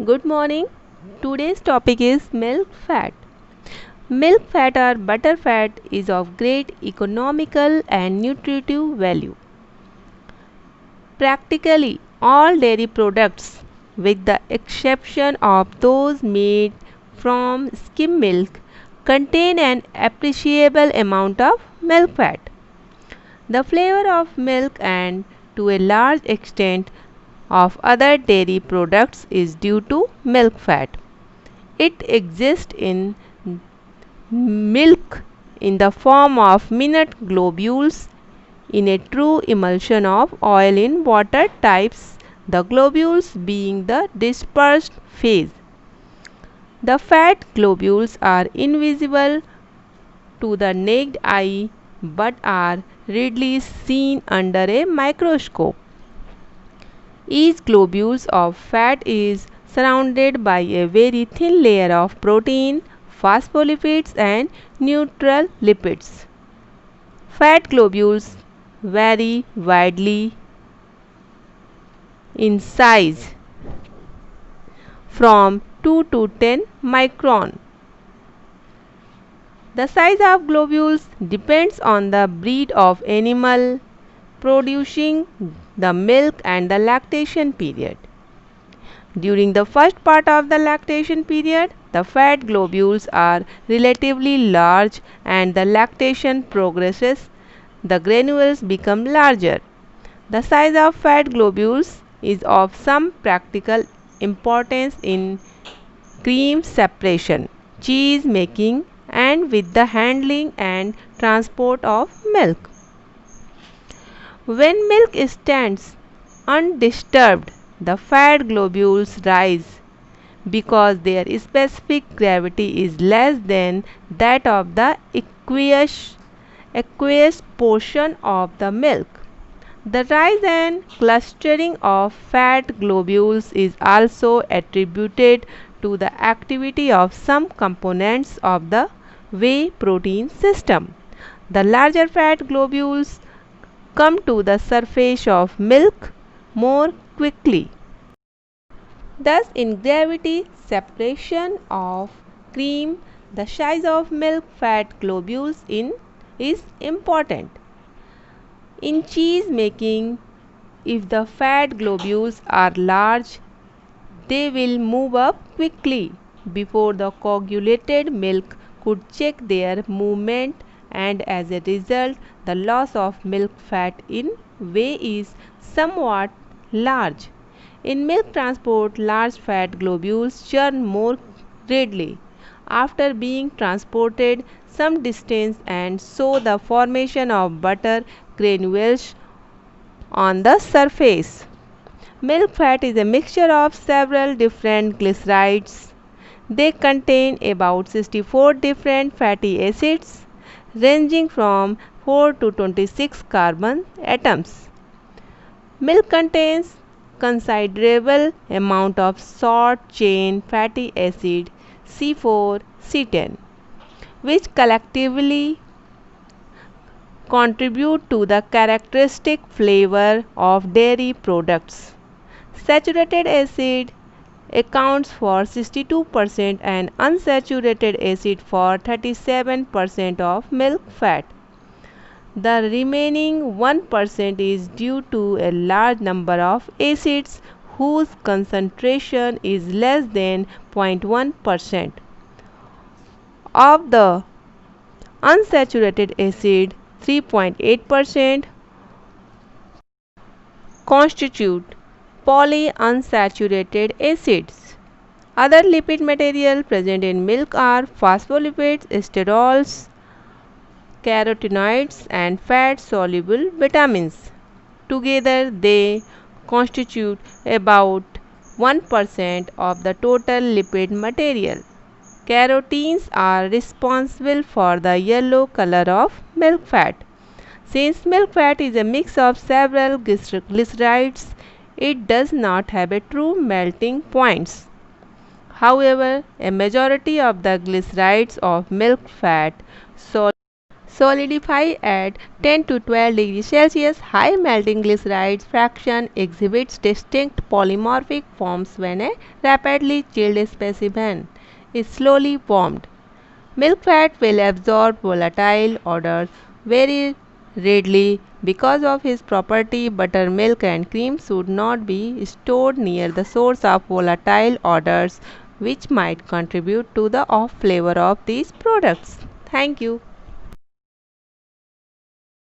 Good morning. Today's topic is milk fat. Milk fat or butter fat is of great economical and nutritive value. Practically all dairy products, with the exception of those made from skim milk, contain an appreciable amount of milk fat. The flavor of milk and to a large extent of other dairy products is due to milk fat. It exists in milk in the form of minute globules in a true emulsion of oil in water types, the globules being the dispersed phase. The fat globules are invisible to the naked eye but are readily seen under a microscope. Each globule of fat is surrounded by a very thin layer of protein, phospholipids and neutral lipids. Fat globules vary widely in size from 2 to 10 micron. The size of globules depends on the breed of animal producing the milk and the lactation period. During the first part of the lactation period, the fat globules are relatively large and the lactation progresses, the granules become larger. The size of fat globules is of some practical importance in cream separation, cheese making and with the handling and transport of milk. When milk stands undisturbed, the fat globules rise because their specific gravity is less than that of the aqueous portion of the milk. The rise and clustering of fat globules is also attributed to the activity of some components of the whey protein system. The larger fat globules come to the surface of milk more quickly. Thus, in gravity separation of cream, the size of milk fat globules is important. In cheese making, if the fat globules are large, they will move up quickly before the coagulated milk could check their movement, and as a result the loss of milk fat in whey is somewhat large. In milk transport, large fat globules churn more readily after being transported some distance and so the formation of butter granules on the surface. Milk fat is a mixture of several different glycerides. They contain about 64 different fatty acids ranging from 4 to 26 carbon atoms. Milk contains considerable amount of short chain fatty acid C4, C10, which collectively contribute to the characteristic flavor of dairy products. Saturated acid accounts for 62% and unsaturated acid for 37% of milk fat. The remaining 1% is due to a large number of acids whose concentration is less than 0.1%. Of the unsaturated acid, 3.8% constitute polyunsaturated acids. Other lipid material present in milk are phospholipids, sterols, carotenoids and fat-soluble vitamins. Together they constitute about 1% of the total lipid material. Carotenes are responsible for the yellow color of milk fat. Since milk fat is a mix of several glycerides, it does not have a true melting point. However, a majority of the glycerides of milk fat solidify at 10 to 12 degrees Celsius. High melting glyceride fraction exhibits distinct polymorphic forms when a rapidly chilled specimen is slowly warmed. Milk fat will absorb volatile odors very readily because of its property. Buttermilk and cream should not be stored near the source of volatile odors, which might contribute to the off flavor of these products. Thank you.